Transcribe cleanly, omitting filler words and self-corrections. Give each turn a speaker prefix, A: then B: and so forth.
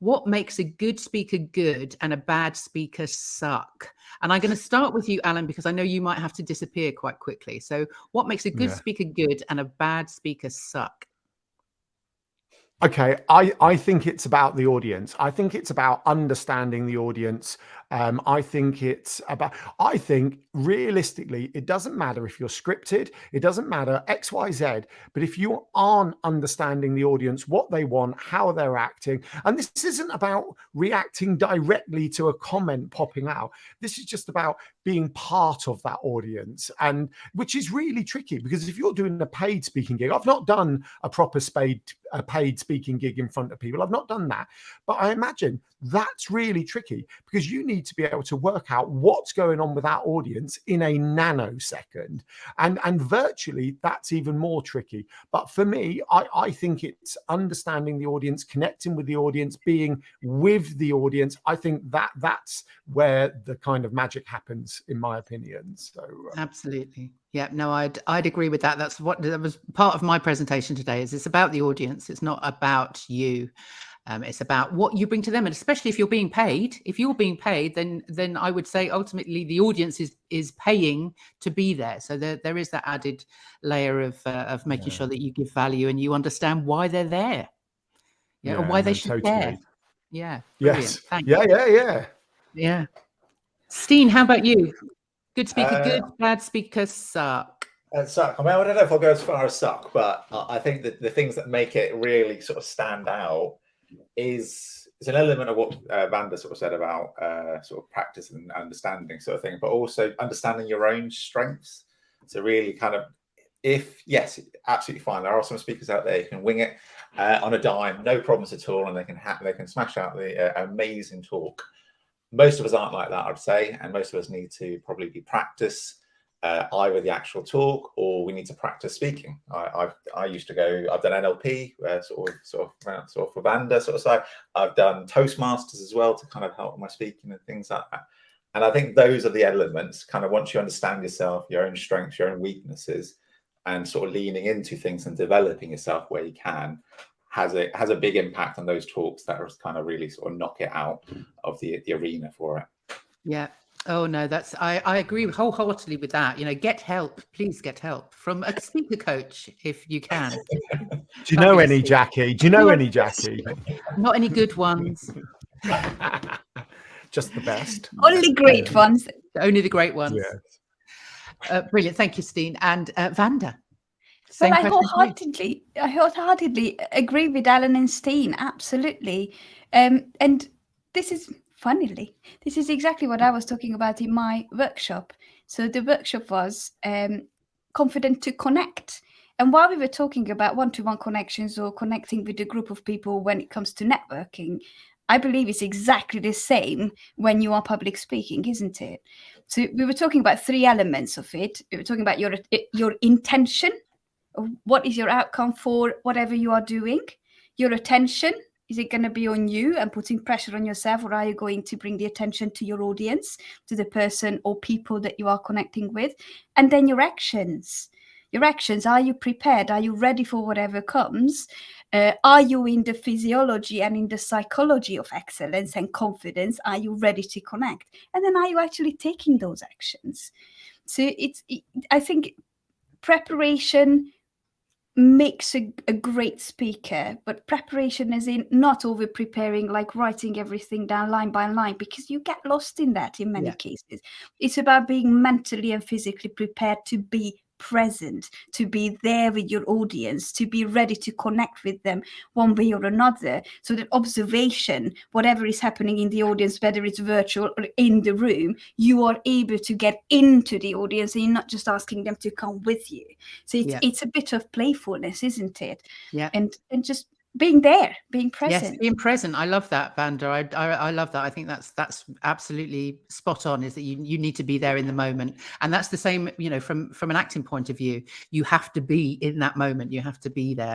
A: what makes a good speaker good and a bad speaker suck? And I'm going to start with you, Alan, because I know you might have to disappear quite quickly. So what makes a good speaker good and a bad speaker suck?
B: Okay, I think it's about the audience. I think it's about understanding the audience. I think realistically, it doesn't matter if you're scripted, it doesn't matter X, Y, Z, but if you aren't understanding the audience, what they want, how they're acting, and this isn't about reacting directly to a comment popping out. This is just about being part of that audience, and which is really tricky because if you're doing a paid speaking gig, I've not done a proper paid speaking gig in front of people. I've not done that, but I imagine that's really tricky because you need to be able to work out what's going on with that audience in a nanosecond, and virtually that's even more tricky. But for me, I think it's understanding the audience, connecting with the audience, being with the audience. I think that's where the kind of magic happens, in my opinion. So
A: absolutely. Yeah, no, I'd agree with that. That was part of my presentation today. Is it's about the audience. It's not about you. It's about what you bring to them, and especially if you're being paid. If you're being paid, then I would say ultimately the audience is paying to be there. So there is that added layer of making sure that you give value and you understand why they're there, or why they should care. Yeah. Brilliant.
B: Yes.
A: Thanks.
B: Yeah.
A: Steen, how about you? Good speaker, good. Bad speaker, suck.
C: Suck. I mean, I don't know if I'll go as far as suck, but I think that the things that make it really sort of stand out is an element of what Vanda sort of said about sort of practice and understanding sort of thing, but also understanding your own strengths. So really kind of, yes, absolutely fine. There are some speakers out there who can wing it on a dime, no problems at all, and they can smash out the amazing talk. Most of us aren't like that, I'd say, and most of us need to probably be practice either the actual talk or we need to practice speaking. I used to go. I've done NLP, sort of for Vanda sort of side. I've done Toastmasters as well to kind of help my speaking and things like that. And I think those are the elements. Kind of once you understand yourself, your own strengths, your own weaknesses, and sort of leaning into things and developing yourself where you can, has a big impact on those talks that are kind of really sort of knock it out of the arena for it.
A: Yeah. Oh no, I agree wholeheartedly with that. Get help. Please get help from a speaker coach if you can.
B: Do you know any, Jackie?
A: Not any good ones.
B: Just the best.
D: Only great ones.
A: Only the great ones.
B: Yes.
A: Brilliant. Thank you, Steen. And Vanda.
D: Well, I wholeheartedly agree with Alan and Steen. Absolutely. And this is exactly what I was talking about in my workshop. So the workshop was confident to connect. And while we were talking about one-to-one connections or connecting with a group of people when it comes to networking, I believe it's exactly the same when you are public speaking, isn't it? So we were talking about 3 elements of it. We were talking about your intention. What is your outcome for whatever you are doing? Your attention, is it going to be on you and putting pressure on yourself, or are you going to bring the attention to your audience, to the person or people that you are connecting with? And then your actions. Your actions, are you prepared? Are you ready for whatever comes? Are you in the physiology and in the psychology of excellence and confidence? Are you ready to connect? And then are you actually taking those actions? So I think preparation makes a great speaker, but preparation is in not over preparing, like writing everything down line by line, because you get lost in that in many cases. It's about being mentally and physically prepared to be present, to be there with your audience, to be ready to connect with them one way or another, so that observation, whatever is happening in the audience, whether it's virtual or in the room, you are able to get into the audience and you're not just asking them to come with you. So it's a bit of playfulness, isn't it?
A: Yeah.
D: And just being there, being present.
A: Yes, being present. I love that, Vanda. I love that. I think that's absolutely spot on, is that you need to be there in the moment. And that's the same, from an acting point of view. You have to be in that moment. You have to be there.